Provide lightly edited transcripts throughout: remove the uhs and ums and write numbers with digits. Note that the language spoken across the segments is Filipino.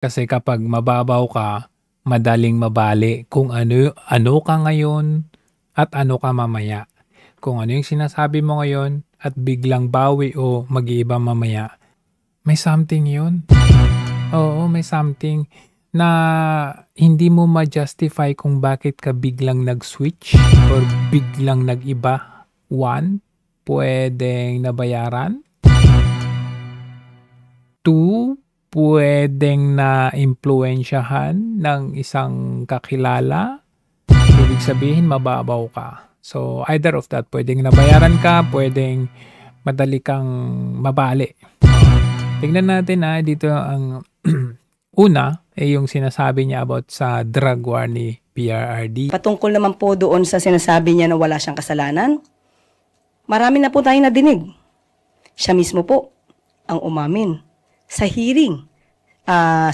Kasi kapag mababaw ka, madaling mabali kung ano ka ngayon at ano ka mamaya. Kung ano yung sinasabi mo ngayon at biglang bawi o mag-iiba mamaya, may something yun. Oo, may something na hindi mo ma-justify kung bakit ka biglang nag-switch or biglang nag-iba. One, pwedeng nabayaran. Two, pwedeng na-impluwensyahan ng isang kakilala. Ibig sabihin, mababaw ka. So, either of that, pwedeng nabayaran ka, pwedeng madali kang mabali. Tingnan natin dito ang una, yung sinasabi niya about sa drug war ni PRRD. Patungkol naman po doon sa sinasabi niya na wala siyang kasalanan, marami na po tayong nadinig. Siya mismo po ang umamin sa hearing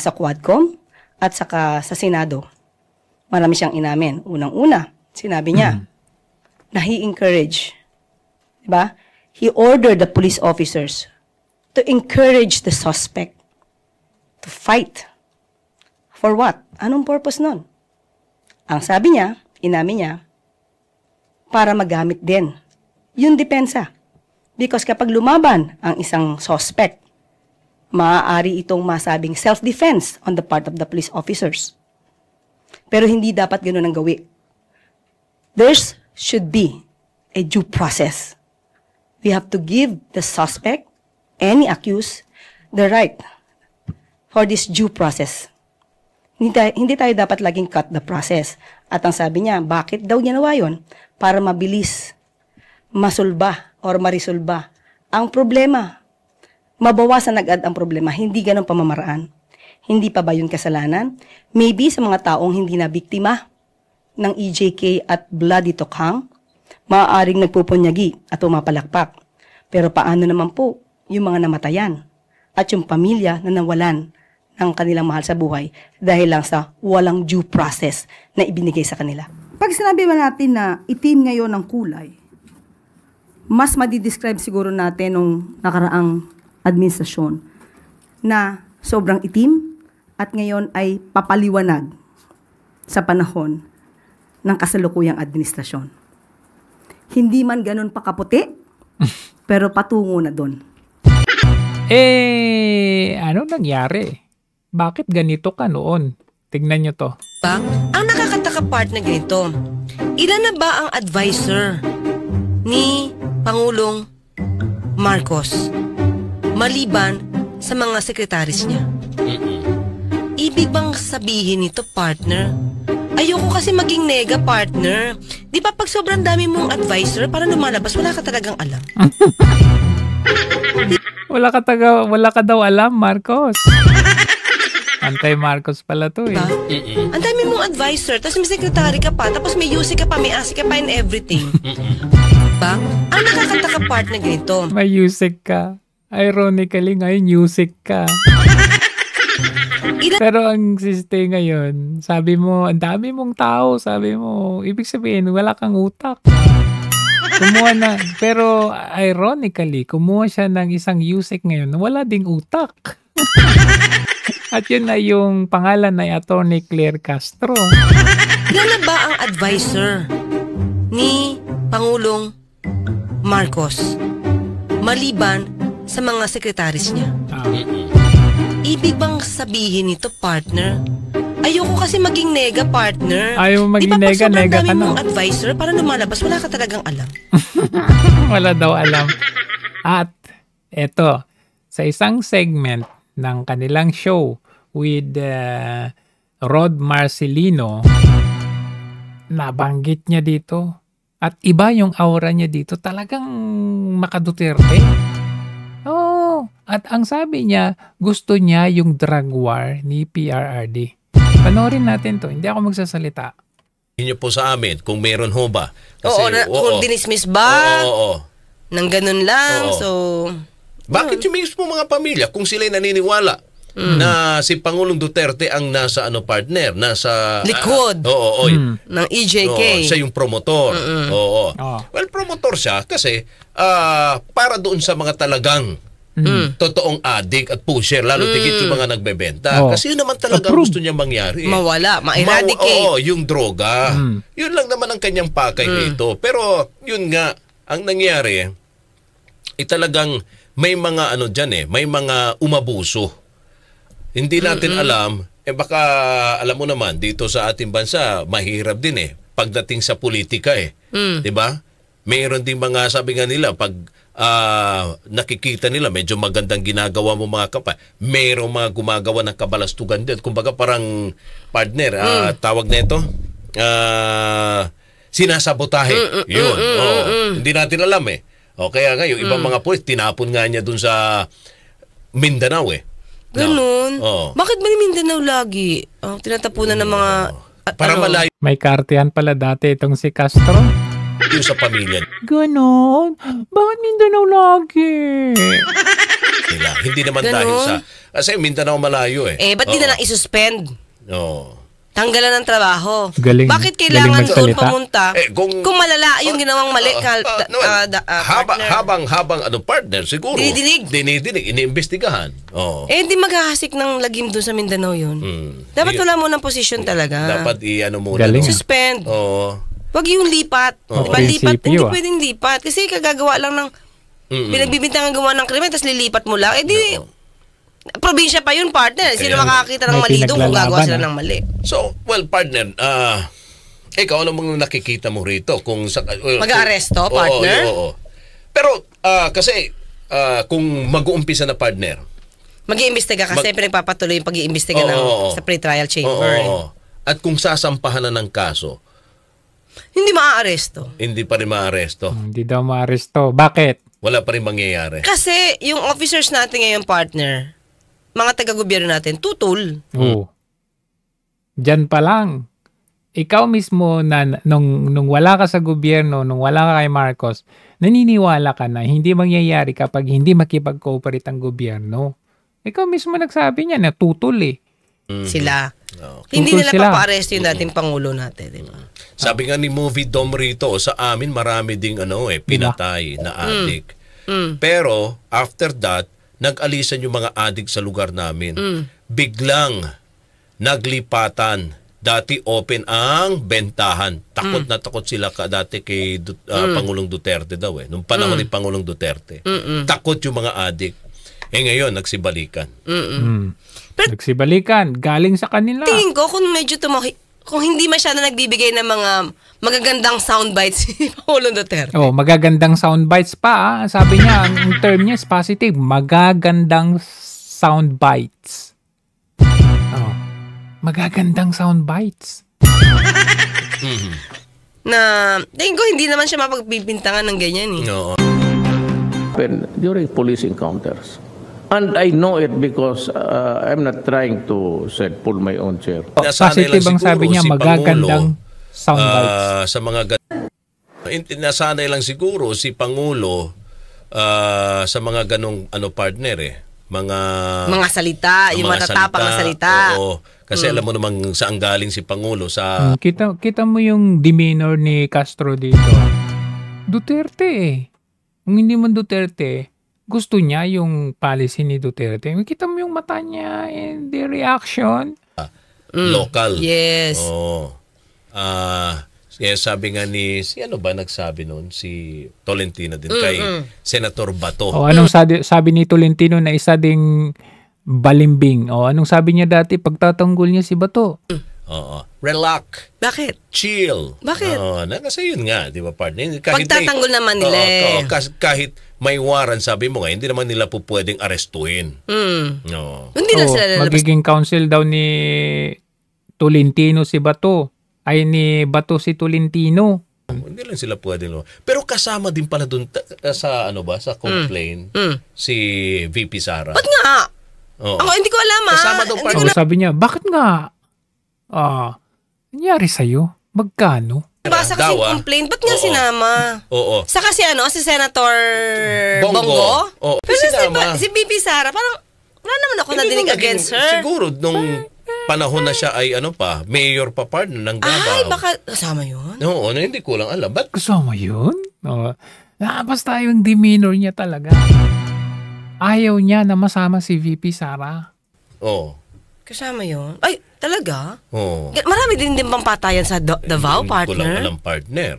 sa Quadcom at saka sa Senado. Marami siyang inamin. Unang-una, sinabi niya na he encouraged, diba? He ordered the police officers to encourage the suspect to fight. For what? Anong purpose nun? Ang sabi niya, inamin niya, para magamit din yung depensa. Because kapag lumaban ang isang suspect, maaari itong masabing self-defense on the part of the police officers. Pero hindi dapat ganoon ang gawi. There should be a due process. We have to give the suspect, any accused, the right for this due process. Hindi tayo dapat laging cut the process. At ang sabi niya, bakit daw ginawa yun? Para mabilis, masulba, or marisolba ang problema. Mabawasan agad ang problema. Hindi ganun pamamaraan. Hindi pa ba yun kasalanan? Maybe sa mga taong hindi na biktima ng EJK at bloody tokhang, maaaring nagpupunyagi at umapalakpak. Pero paano naman po yung mga namatayan at yung pamilya na nawalan ng kanilang mahal sa buhay dahil lang sa walang due process na ibinigay sa kanila? Pag sinabi ba natin na itim ngayon ang kulay, mas madidescribe siguro natin nung nakaraang administrasyon na sobrang itim at ngayon ay papaliwanag sa panahon ng kasalukuyang administrasyon. Hindi man ganun pa kaputi, pero patungo na doon. Ano nangyari? Bakit ganito ka noon? Tignan nyo to. Ang nakakataka part na ganito, ilan na ba ang advisor ni Pangulong Marcos maliban sa mga sekretaris niya? Ibig bang sabihin nito, partner? Ayoko kasi maging nega, partner. Di ba pag sobrang dami mong advisor, para lumalabas, wala ka talagang alam. Wala ka daw alam, Marcos. Anti-Marcos pala to eh. Ang dami mong advisor, tapos may secretary ka pa, tapos may UC ka pa, may ASI ka pa, and everything. Ba? Ang nakakataka part na ganito. May UC ka. Ironically, ngayon UC ka. Pero ang siste ngayon, sabi mo, ang dami mong tao, sabi mo, ibig sabihin, wala kang utak. Kumuha na, pero ironically, kumuha siya ng isang USEC ngayon na wala ding utak. At yun na yung pangalan na Attorney Claire Castro. Ilan na ba ang advisor ni Pangulong Marcos maliban sa mga sekretaris niya? Ibig bang sabihin nito, partner? Ayoko kasi maging nega, partner. Ayaw mo maging nega, nega ka na. Di ba pag sobrang dami mong advisor, para lumalabas, wala ka talagang alam. Wala daw alam. At eto, sa isang segment ng kanilang show with Rod Marcelino, nabanggit niya dito. At iba yung aura niya dito. Talagang makaduterte. At ang sabi niya, gusto niya yung drug war ni PRRD. Panoorin natin to. Hindi ako magsasalita. Inyo po sa amin kung meron ho ba. Kasi, kung dinismiss ba? Nang ganun lang. Oo. So, bakit yung mismo mga pamilya kung sila'y naniniwala na si Pangulong Duterte ang nasa partner, nasa likod ng EJK. Siya yung promotor. Well, promotor siya kasi para doon sa mga talagang totoong addict at pusher, lalo tigit yung mga nagbebenta. Oh. Kasi yun naman talaga Approved. gusto niya mangyari. Mawala, ma-eradicate. Oo, yung droga. Yun lang naman ang kanyang pakay nito. Pero yun nga, ang nangyari, talagang may mga ano dyan may mga umabuso. Hindi natin alam, baka alam mo naman, dito sa ating bansa, mahirap din pagdating sa politika 'di ba? Mayroon ding mga, sabi nga nila, pag nakikita nila medyo magandang ginagawa mo mga kapwa, mayroong mga gumagawa ng kabalastugan din. Kumbaga parang partner, tawag na ito, sinasabotahe. Yun. Hindi natin alam O kaya nga, yung ibang mga pulis, tinapon nga niya dun sa Mindanao Ganun. Oo. Bakit ba ni Mindanao lagi? Tinatapunan ng mga... Para malayo May kartihan pala dati itong si Castro. sa pamilya Ganon? Bakit Mindanao lagi? nila. Hindi naman Ganun? dahil sa... Kasi Mindanao malayo ba't di na lang isuspend? Oo. Tanggalan ng trabaho. Galing- Bakit kailangan galing doon magsalita. pumunta? Kung malala yung ginawang mali, habang partner siguro. Dinidinig, iniimbestigahan. Oo. Hindi maghahasik ng lagim doon sa Mindanao yun. Dapat Ayun. wala mo ng posisyon talaga. Dapat i-ano muna. Galing. Suspend. Oo. Wag yung lipat. Oo. Diba, lipat, hindi Prinsipyo, pwedeng lipat. Kasi kagagawa lang ng pinagbibintangan gumawa ng krimen, tapos lilipat mo lang. Probinsya pa yun, partner. Sino Kaya, makakita ng may mali doon kung gagawa sila pinaglalaban, ng mali? So, well, partner, ikaw, ano mong nakikita mo rito? Kung Mag-aaresto, partner? Oo. Pero, kasi, kung mag-uumpisa na partner, Mag-iimbestiga kasi pinagpapatuloy yung pag-iimbestiga sa pre-trial chamber. Oo. At kung sasampahan na ng kaso, Hindi maaaresto. hindi pa rin maaresto. Hindi daw maaresto. Bakit? Wala pa rin mangyayari. Kasi yung officers natin ngayon, partner, mga taga-gobyerno natin, tutol. Oo. Diyan pa lang. Ikaw mismo na nung wala ka sa gobyerno, nung wala ka kay Marcos, naniniwala ka na hindi mangyayari kapag hindi makipag-cooperate ang gobyerno. Ikaw mismo nagsabi niya na tutol Sila. Okay. Hindi Tutol nila sila. papa-arresto yung dating Pangulo natin. Diba? Sabi nga ni Movie Dom rito, sa amin marami ding pinatay na addict. Pero after that, nag-alisan yung mga addict sa lugar namin. Biglang naglipatan. Dati open ang bentahan. Takot na takot sila dati kay Pangulong Duterte daw nung panahon ni Pangulong Duterte. Takot yung mga addict. Ngayon, nagsibalikan. Nagsibalikan. Galing sa kanila. Tingin ko, kung medyo kung hindi masyado nagbibigay ng mga magagandang soundbites si Pangulong Duterte. Oh, magagandang soundbites pa. Sabi niya, ang term niya is positive. Magagandang soundbites. Oh. Magagandang soundbites. Na, tingin ko, hindi naman siya mapagbibintangan ng ganyan Oo. During police encounters. And I know it because I'm not trying to pull my own chair. Nasanay Positive lang ang sabi siguro niya, si magagandang Pangulo, soundbites. sa mga nasanay lang siguro si Pangulo sa mga ganong partner mga salita, yung matatapang na salita. Oo. Kasi alam mo namang saan galing si Pangulo sa Kita mo yung demeanor ni Castro dito. Duterte Kung hindi man Duterte, gusto niya yung policy ni Duterte. Kita mo yung mata niya and the reaction. local. Yes. Oo. Sabi nga ni, ano ba nagsabi noon? Si Tolentino din kay Senator Bato. O anong sabi ni Tolentino na isa ding balimbing? O anong sabi niya dati pagtatanggol niya si Bato? Oo. Relax. Bakit? Chill. Bakit? Kasi yun nga, di ba partner? Pagtatanggol naman nila kahit may warrant, sabi mo nga, hindi naman nila po pwedeng arestuhin. No. Hindi na sila lalabas. Magiging counsel daw ni Tolentino si Bato. Ay ni Bato si Tolentino. Hindi lang sila pwedeng. Pero kasama din pala dun sa sa complaint si VP Sara. Ba't nga? Oo. Ako, hindi ko alam Kasama daw Hindi pa- ko O, sabi niya, bakit nga? Nangyari sa'yo? Magkano? nabasa kasi yung complaint. Ba't nga Oo. sinama? Oo. Sa kasi si Senator Bongo. Bongo? Oo. Pero Sinama. si VP Sara, parang wala naman ako Hindi nadinig nung naging- against her. Siguro nung panahon na siya ay mayor pa partner ng Davao. Ay, baka kasama yun? Oo, hindi ko lang alam. Ba't Gusto mo yun? O, basta yung demeanor niya talaga. ayaw niya na masama si VP Sara. Oh. Kasama yon. Ay, talaga? Oh. Marami din pampatayan sa Davao, Hindi ko lang partner. alam, partner.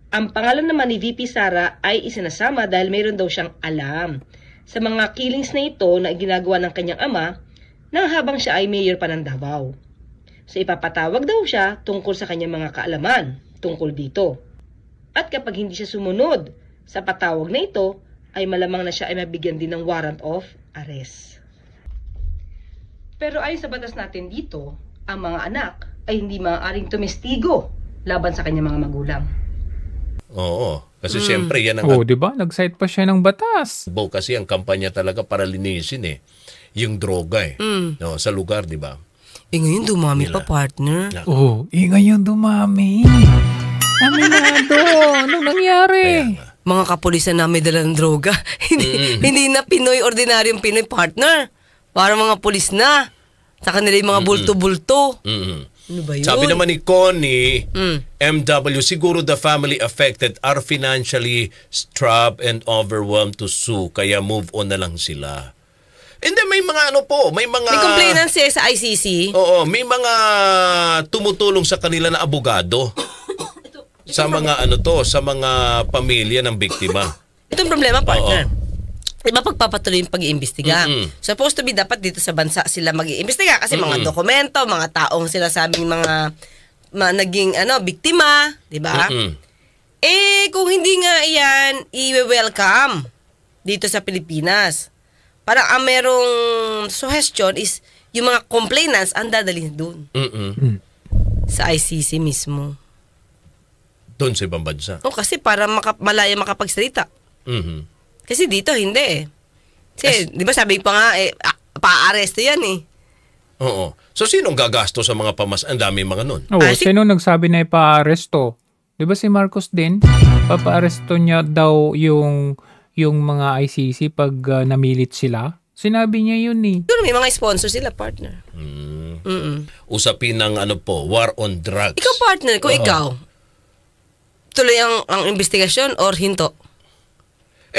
Ang pangalan naman ni VP Sara ay isinasama dahil mayroon daw siyang alam sa mga killings na ito na ginagawa ng kanyang ama nang habang siya ay mayor pa ng Davao. So ipapatawag daw siya tungkol sa kanyang mga kaalaman tungkol dito. At kapag hindi siya sumunod sa patawag na ito, ay malamang na siya ay mabigyan din ng warrant of arrest. Pero ayon sa batas natin dito, ang mga anak ay hindi maaaring tumestigo laban sa kanyang mga magulang. Oo. Kasi siyempre, yan ang Oh, di ba? Nag-cite pa siya ng batas. kasi ang kampanya talaga para linisin yung droga no, sa lugar, di ba? Ngayon dumami pa, partner. Oh, ngayon dumami. Aminado. Anong nangyari? Mga kapulisan namin dala ng droga. Hindi na Pinoy, ordinaryong Pinoy, partner. Para mga pulis na. Sa kanila yung mga bulto-bulto. Ano ba yun? Sabi naman ni Connie, MW, siguro the family affected are financially strapped and overwhelmed to sue, kaya move on na lang sila. And then may mga may mga... May complainants sa ICC. Oo, may mga tumutulong sa kanila na abogado. Sa mga sa mga pamilya ng biktima. Itong problema, partner. Diba pagpapatuloy yung pag-iimbestiga? Supposed to be dapat dito sa bansa sila mag-iimbestiga kasi mga dokumento, mga taong sila sabing mga naging biktima, di ba? Kung hindi nga yan, i-welcome dito sa Pilipinas. Parang ang merong suggestion is yung mga complainants ang dadalhin doon. Sa ICC mismo. Doon sa ibang bansa. Kasi para malaya makapagsalita. Kasi dito, hindi Kasi, di ba sabi pa nga, pa-aresto yan Oo. So, sinong gagasto sa mga Ang dami mga nun. Oh, sino nagsabi na ipa-aresto? Di ba si Marcos din? Papa-aresto niya daw yung mga ICC pag namilit sila. Sinabi niya yun Pero may mga sponsor sila, partner. Usapin ng war on drugs. Ikaw, partner, kung ikaw, tuloy ang investigasyon or hinto?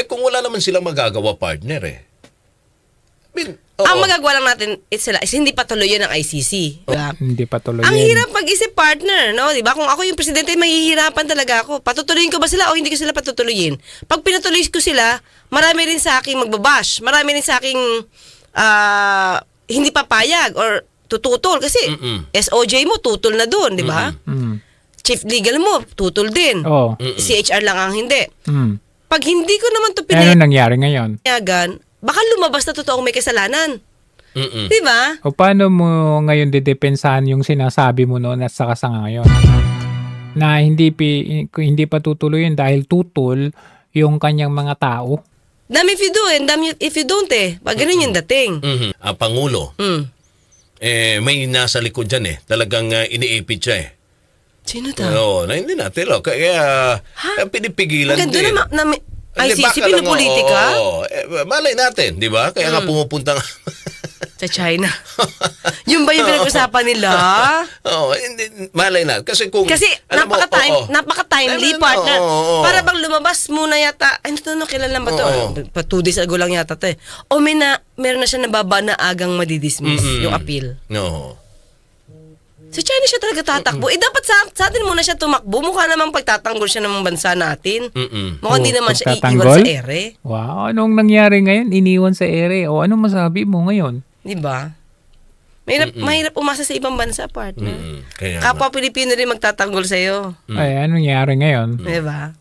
Kung wala naman silang magagawa, partner Ang magagawa lang natin is hindi pa tuloy yun ng ICC. Diba? Hindi pa tuloy Ang yan. hirap pag-isip, partner, no? Diba? Kung ako yung presidente, mahihirapan talaga ako. Patutuloyin ko ba sila o hindi ko sila patutuloyin? Pag pinatuloy ko sila, marami rin sa aking magbabash. Marami rin sa aking hindi papayag or tututol. Kasi SOJ mo, tutol na doon, di ba? Chief legal mo, tutol din. Oh. CHR lang ang hindi. Pag hindi ko naman ito Ano nangyari ngayon? pinayagan, baka lumabas na totoong may kasalanan. Di ba? O paano mo ngayon didepensahan yung sinasabi mo noon at saka sa ngayon? Na hindi pa tutuloyin dahil tutol yung kanyang mga tao? Damn if you do and damn if you don't Pag ganun yung dating. Ang Pangulo, may nasa likod dyan Talagang iniipit siya Sino daw? Oo, na hindi natin. Kaya pinipigilan Hanggang din. doon na ICC baka lang, pinupolitika? Malay natin, di ba? Kaya nga pumupunta nga. Sa China. Yung ba yung pinag-usapan nila? Oo, malay na. Kasi napaka-timely, partner. Para bang lumabas muna yata, kilala ba to? Pa 2 days ago lang yata to O meron na siya nababa na agang madidismiss yung appeal. No. Sa China siya talaga tatakbo. Dapat sa atin muna siya tumakbo. Mukha namang pagtatanggol siya ng bansa natin. Mukhang di naman siya iiwan sa ere. Wow, anong nangyari ngayon? Iniwan sa ere. O anong masabi mo ngayon? Di ba? Mahirap umasa sa ibang bansa, partner. Kaya Kapwa Pilipino rin magtatanggol sa'yo. Ay, anong nangyari ngayon? Di ba?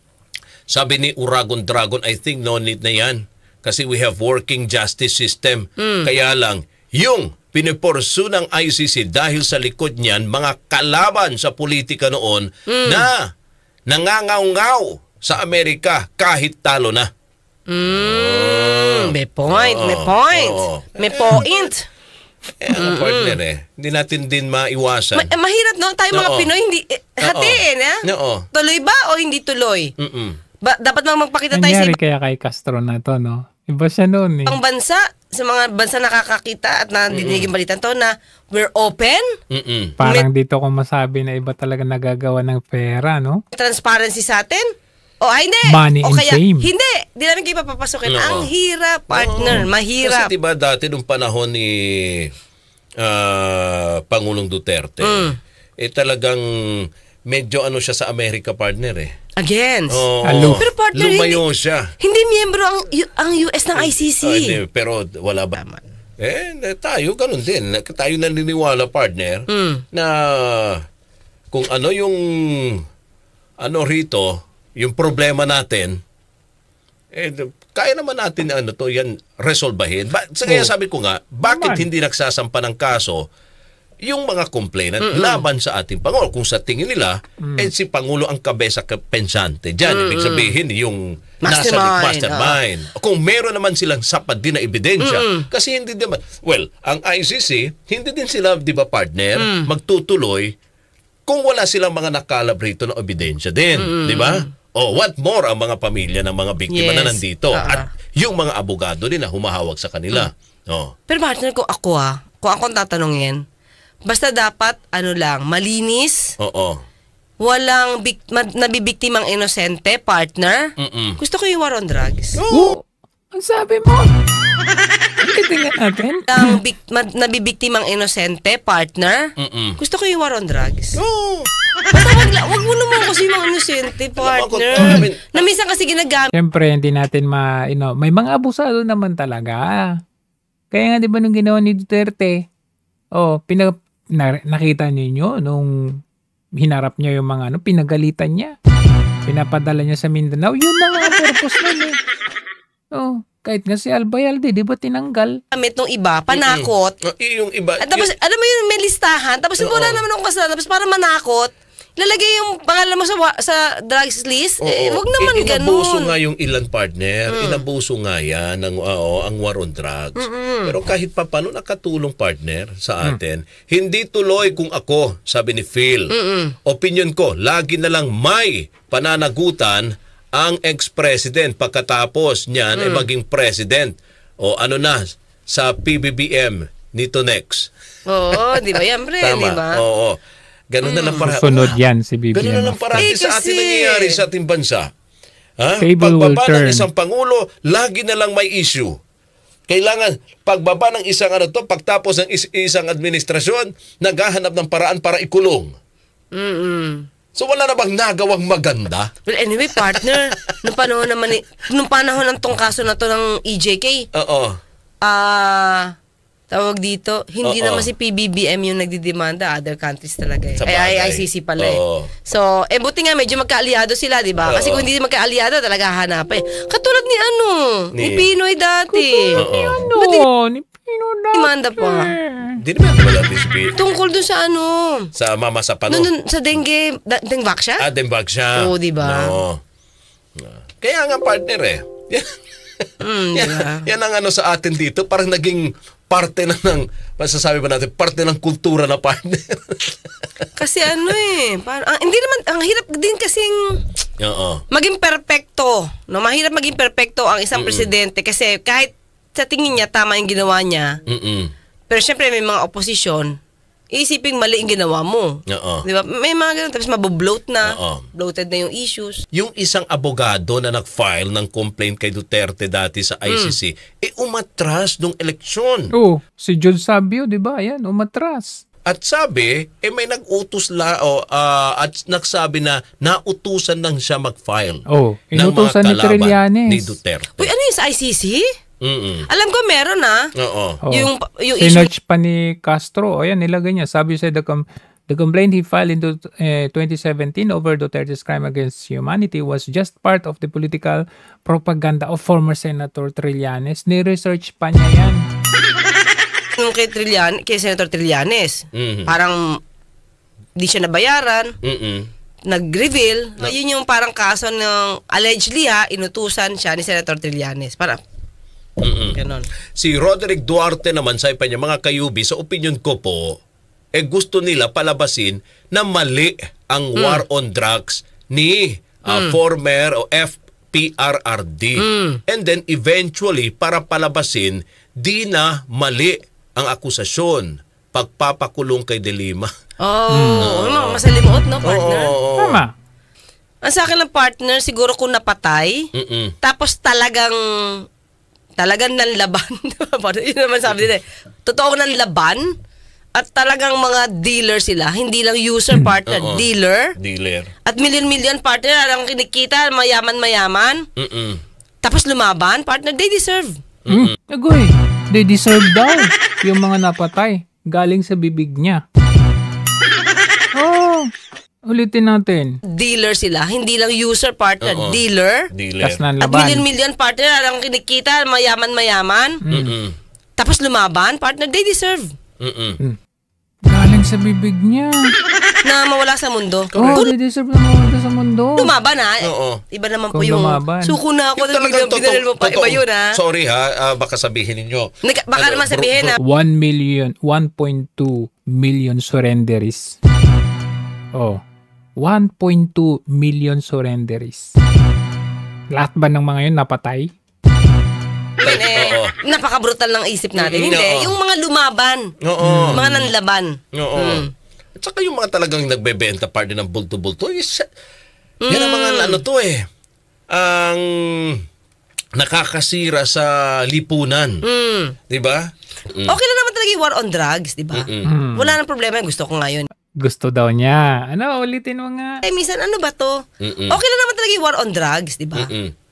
Sabi ni Uragon Dragon, I think no need na yan. Kasi we have working justice system. Kaya lang, yung piniporsu ng ICC dahil sa likod niyan, mga kalaban sa politika noon na nangangaw-ngaw sa Amerika kahit talo na. May point. May point. Partner hindi natin din maiwasan. Mahirap, no? Tayo mga Pinoy, hindi, hatiin, Tuloy ba o hindi tuloy? Dapat magpakita tayo sa Nangyari kaya kay Castro na to, no? Iba siya noon ibang bansa, sa mga bansa nakakakita at nadidinig yung balitan to na we're open. Parang dito ko masabi na iba talaga nagagawa ng pera, no? Transparency sa atin. Hindi. Money O and kaya, fame. hindi. Di namin kayo papapasukin. Oo. Ang hirap, partner. Mahirap. Kasi diba dati nung panahon ni Pangulong Duterte, talagang medyo ano siya sa Amerika, partner eh. Against. Oo. Aloof. Pero partner, Lumayo siya. Hindi miyembro ang US ng ICC. Hindi, pero wala ba? Tayo ganun din. Tayo naniniwala, partner, na kung ano yung rito, yung problema natin, kaya naman natin yan resolbahin. Kaya sabi ko nga, bakit hindi nagsasampa ng kaso yung mga complainant laban sa ating Pangulo? Kung sa tingin nila, si Pangulo ang kabesa pensante. Diyan, ibig sabihin, yung mastermind. Kung meron naman silang sapat din na ebidensya, kasi hindi naman, ang ICC, hindi din sila, di ba partner, magtutuloy kung wala silang mga nakalab rito na ebidensya din, di ba? What more ang mga pamilya ng mga biktima na nandito at yung mga abogado din na humahawak sa kanila. Pero partner, kung ako ang tatanungin, basta dapat, malinis, walang nabibiktimang inosente, partner, gusto ko yung war on drugs. Ang sabi mo? Tingnan natin. Ang nabibiktimang inosente, partner, gusto ko yung war on drugs. Basta wag mo naman kasi yung mga inosente, partner. Na minsan kasi ginagamit. Siyempre, hindi natin may mga abusado naman talaga. Kaya nga, di ba, nung ginawa ni Duterte, nakita ninyo nung hinarap niya yung mga pinagalitan niya. Pinapadala niya sa Mindanao. Yun na nga ang purpose nun eh. Kahit nga si Albayalde, di ba tinanggal? Gamit nung iba, panakot. Yung iba. At tapos, alam mo yun, may listahan. Tapos wala naman akong kasalanan. Tapos para manakot, lalagay yung pangalan mo sa drugs list. Wag naman ganun. Inabuso nga yung ilan, partner. Inabuso nga yan ang war on drugs. Pero kahit pa paano nakatulong, partner, sa atin. Hindi tuloy kung ako, sabi ni Phil. Opinion ko, lagi na lang may pananagutan ang ex-president pagkatapos niyan ay maging president. Sa PBBM nito next. Di ba yan, pre? Tama. Di ba? Ganun na lang parati. Sunod yan si BBM. Ganun na lang parati sa atin nangyayari sa ating bansa. Table will Pagbaba ng turn. isang Pangulo, lagi na lang may issue. Kailangan, pagbaba ng isang pagtapos ng isang administrasyon, naghahanap ng paraan para ikulong. So wala na bang nagawang maganda? Well, anyway, partner, nung panahon ng tong kaso na to ng EJK, tawag dito, hindi naman si PBBM yung nagdidemanda, other countries talaga eh. Ay, ICC pala eh. So, buti nga medyo magkaaliado sila, di ba? Kasi kung hindi magkaaliado, talaga hanapin. Katulad ni Pinoy dati. Ni Pino dati. Demanda pa. Hindi naman ba dati si Pinoy? Tungkol dun sa Sa Mama sa Pano? sa dengue, dengue siya? Denbag siya. Oo, di ba? Kaya nga, partner eh. Yan ang sa atin dito, parang naging parte na ng, masasabi ba natin, parte ng kultura na partner. Kasi hindi naman, ang hirap din kasing maging perfecto. Mahirap maging perfecto ang isang presidente kasi kahit sa tingin niya tama yung ginawa niya, pero syempre may mga oposisyon, iisipin mali yung ginawa mo. Di ba? May mga ganun, tapos mabobloat na, bloated na yung issues. Yung isang abogado na nag-file ng complaint kay Duterte dati sa ICC, umatras nung eleksyon. Si John Sabio, di ba? Ayan, umatras. At sabi, may nag-utos at nagsabi na nautusan lang siya mag-file. Inutusan ni Trillanes. Ni Duterte. Uy, ano yung sa ICC? Alam ko meron yung sinerch pa ni Castro. Ayan, nilagay niya. Sabi sa the complaint he filed in 2017 over Duterte's crime against humanity was just part of the political propaganda of former Senator Trillanes. Ni-research pa niya yan. Yung kay Senator Trillanes, parang di siya nabayaran, nag-reveal, yun yung parang kaso ng allegedly inutusan siya ni Senator Trillanes. Parang ganon. Si Roderick Duarte naman, sa niya, mga kayubi, sa opinion ko po, gusto nila palabasin na mali ang war on drugs ni former FPRRD. And then eventually, para palabasin, di na mali ang akusasyon, pagpapakulong kay De Lima. Masalimuot, no, partner? Tama. Ang sa akin lang partner, siguro kung napatay, tapos talagang nanlaban. Yun naman sabi nila. Totoong nanlaban, at talagang mga dealer sila. Hindi lang user partner, dealer. At million partner, ang kinikita, mayaman. Tapos lumaban, partner, they deserve. Agoy, they deserve daw yung mga napatay. Galing sa bibig niya. Ulitin natin. Dealer sila, hindi lang user partner, dealer. Tas At nanlaban. million partner, ang kinikita, mayaman. Tapos lumaban, partner, they deserve. Galing sa bibig niya. Na mawala sa mundo. They deserve na mawala sa mundo. Lumaban ha. Oo. Iba naman Kung po yung lumaban. suko na ako, Talagang binaril mo pa. Iba yun ha. Sorry ha, baka sabihin ninyo. Baka naman sabihin ha. 1.2 million surrenderies. 1.2 million surrenderies. Lahat ba ng mga yun napatay? Napaka-brutal ng isip natin. Hindi, Oo. yung mga lumaban. Mga nanlaban. At saka yung mga talagang nagbebenta partner ng bulto-bulto, yan ang mga ang nakakasira sa lipunan. Di ba? Okay lang naman talaga yung war on drugs, di ba? Wala nang problema. Gusto ko ngayon. Gusto daw niya. Ulitin mo nga. Minsan, ano ba to? Okay lang naman talaga yung war on drugs, di ba?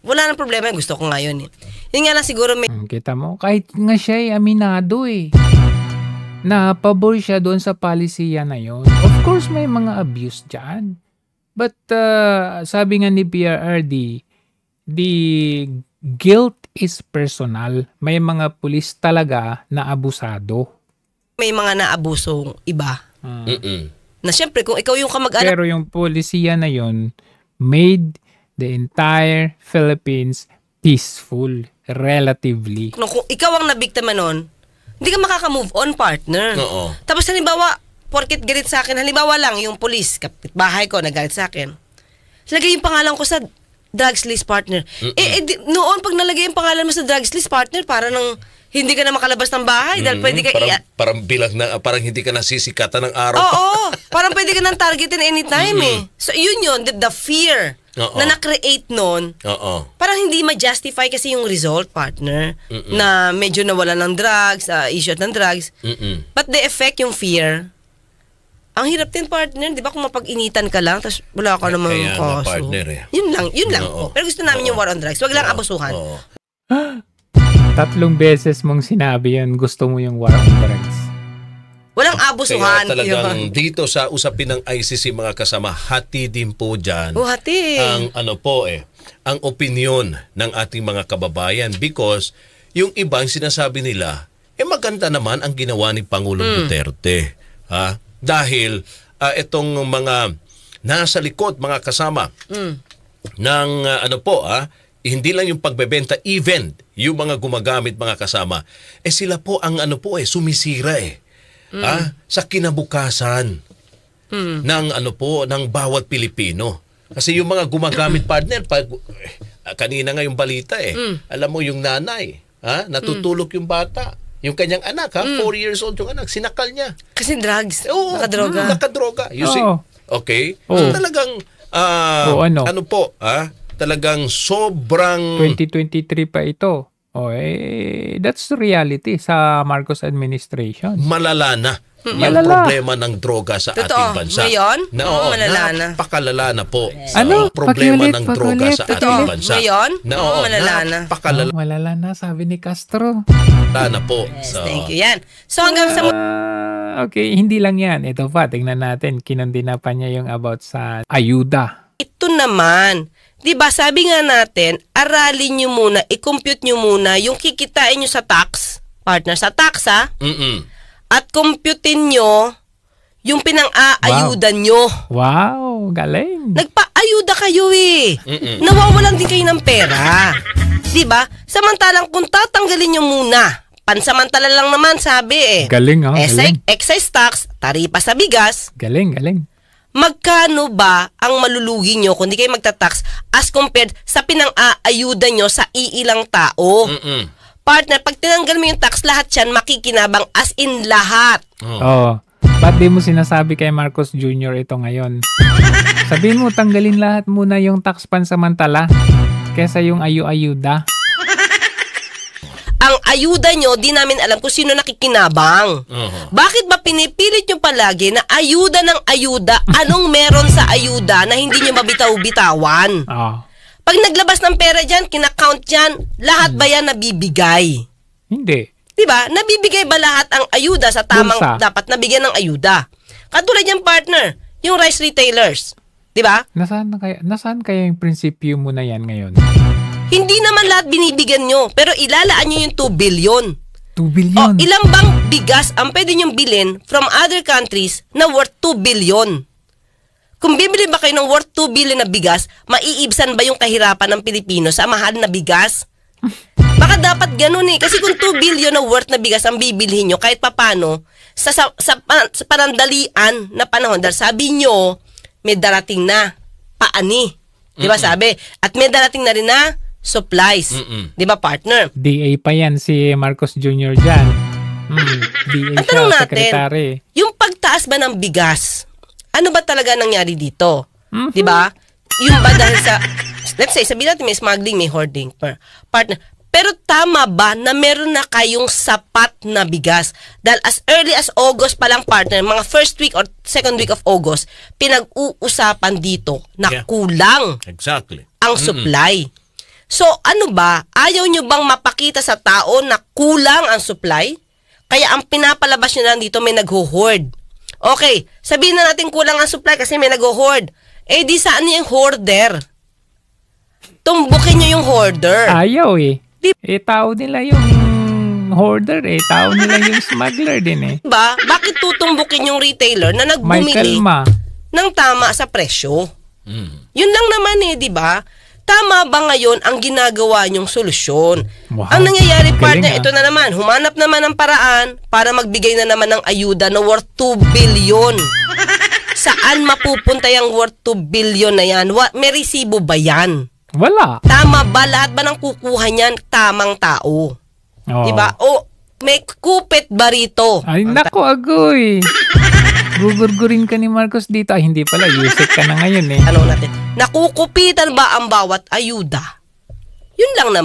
Wala nang problema. Gusto ko ngayon. Yun nga lang siguro may... Kita mo, kahit nga siya ay aminado na pabor siya doon sa palisiya na yon. Of course, may mga abuse dyan. But sabi nga ni PRRD, the guilt is personal. May mga pulis talaga na abusado. May mga naabusong iba. Na syempre, kung ikaw yung kamag-anak... Pero yung polisiya na yon made the entire Philippines peaceful, relatively. Kung ikaw ang nabiktima nun, hindi ka makaka-move on, partner. Tapos halimbawa, porket galit sa akin, halimbawa lang, yung police, kapitbahay ko, nagalit sa akin. Lagay yung pangalan ko sa drugs list, partner. Noon, pag nalagay yung pangalan mo sa drugs list, partner, para nang hindi ka na makalabas ng bahay dahil pwede ka parang bilang na parang hindi ka nasisikatan ng araw. Oo, parang pwede ka nang targetin anytime So yun, the fear na na-create nun. Parang hindi ma-justify kasi yung result, partner, na medyo nawala ng drugs, issue ng drugs. But the effect, yung fear, ang hirap din, partner, di ba, kung mapag-initan ka lang, tapos wala ka namang kaso. Partner, Yun lang po. Pero gusto namin yung war on drugs. Wag lang abusuhan. 3 beses mong sinabi yan, gusto mo yung war on drugs. Walang abusuhan. Kaya talagang dito sa usapin ng ICC, mga kasama, hati din po dyan. Hati. Ang ang opinion ng ating mga kababayan, because yung ibang sinasabi nila, maganda naman ang ginawa ni Pangulong Duterte. Dahil itong mga nasa likod, mga kasama, ng hindi lang yung pagbebenta, even yung mga gumagamit, mga kasama, sila po ang sumisira sa kinabukasan ng bawat Pilipino. Kasi yung mga gumagamit, partner, kanina nga yung balita alam mo yung nanay, natutulog yung bata. Yung kanyang anak, 4 years old yung anak, sinakal niya. Kasi drugs. Oo, nakadroga. You see? Okay? So talagang, talagang sobrang... 2023 pa ito. That's the reality sa Marcos administration. Malala na yung problema ng droga sa ating bansa. Ngayon? Malala na. Napakalala na po. Pakiulit, Problema ng droga sa ating bansa. Ngayon? Malala na. Malala na, sabi ni Castro. Malala na po. So, thank you. Yan. So hanggang sa... Okay, hindi lang yan. Ito pa, tingnan natin. Kinundina pa niya yung about sa ayuda. Ito naman, di ba sabi nga natin, aralin nyo muna, i-compute nyo muna yung kikitain nyo sa tax, partner, sa tax at computein nyo yung pinang-aayuda nyo. Wow, galing. Nagpa-ayuda kayo Nawawalan din kayo ng pera. Di ba? Samantalang kung tatanggalin nyo muna, pansamantala lang naman sabi Galing galing. Excise tax, taripa sa bigas. Galing. Magkano ba ang malulugi nyo kung di kayo magta-tax as compared sa pinang-aayuda nyo sa iilang tao? Partner, pag tinanggal mo yung tax, lahat yan makikinabang as in lahat. Ba't di mo sinasabi kay Marcos Jr. ito ngayon? Sabihin mo, tanggalin lahat muna yung tax pansamantala kesa yung ayuda. Ang ayuda nyo, di namin alam kung sino nakikinabang. Bakit ba pinipilit nyo palagi na ayuda ng ayuda? Anong meron sa ayuda na hindi nyo mabitaw-bitawan? Pag naglabas ng pera dyan, kinakount dyan, lahat ba yan nabibigay? Hindi. Diba? Nabibigay ba lahat ang ayuda sa tamang Bulsa. dapat nabigyan ng ayuda? Katulad yung partner, yung rice retailers. Diba? Nasaan kaya yung prinsipyo mo na yan ngayon? Hindi naman lahat binibigyan nyo, pero ilalaan nyo yung 2 billion. 2 billion? O, ilang bang bigas ang pwede nyong bilhin from other countries na worth 2 billion? Kung bibili ba kayo ng worth 2 billion na bigas, maiibsan ba yung kahirapan ng Pilipino sa mahal na bigas? Baka dapat ganun eh. Kasi kung 2 billion na worth na bigas ang bibilhin nyo, kahit papano, sa panandalian na panahon, dahil sabi nyo, may darating na paani. Di ba sabi? At may darating na rin na supplies. Di ba, partner? DA pa yan si Marcos Jr. dyan. DA Ang siya, tanong natin, sekretary. yung pagtaas ba ng bigas, ano ba talaga nangyari dito? Di ba? Yung ba dahil sa, let's say, sabihin natin may smuggling, may hoarding, partner. Pero tama ba na meron na kayong sapat na bigas? Dahil as early as August pa lang, partner, mga first week or second week of August, pinag-uusapan dito na kulang Exactly. ang supply. So, ano ba? Ayaw nyo bang mapakita sa tao na kulang ang supply? Kaya ang pinapalabas nyo lang dito may nag-hoard. Okay, sabihin na natin kulang ang supply kasi may nag-hoard. Eh di saan yung hoarder? Tumbukin nyo yung hoarder. Ayaw eh. Tao nila yung hoarder eh. Tao nila yung smuggler din eh. Diba? Bakit tutumbukin yung retailer na May nagbumili kalma. ng tama sa presyo? Yun lang naman eh, di ba? Tama ba ngayon ang ginagawa nyong solusyon? Wow. Ang nangyayari, Galing, partner, ito na naman. Humanap naman ng paraan para magbigay na naman ng ayuda na worth 2 billion. Saan mapupunta yung worth 2 billion na yan? May resibo ba yan? Wala. Tama ba? Lahat ba ng kukuha niyan tamang tao? Oh. Diba? O may kupit ba rito? Ay, naku, agoy. Gugurgurin ka ni Marcos dito. Ay, hindi pala. Yusek ka na ngayon eh. Tanong natin, nakukupitan ba ang bawat ayuda? Yun lang naman.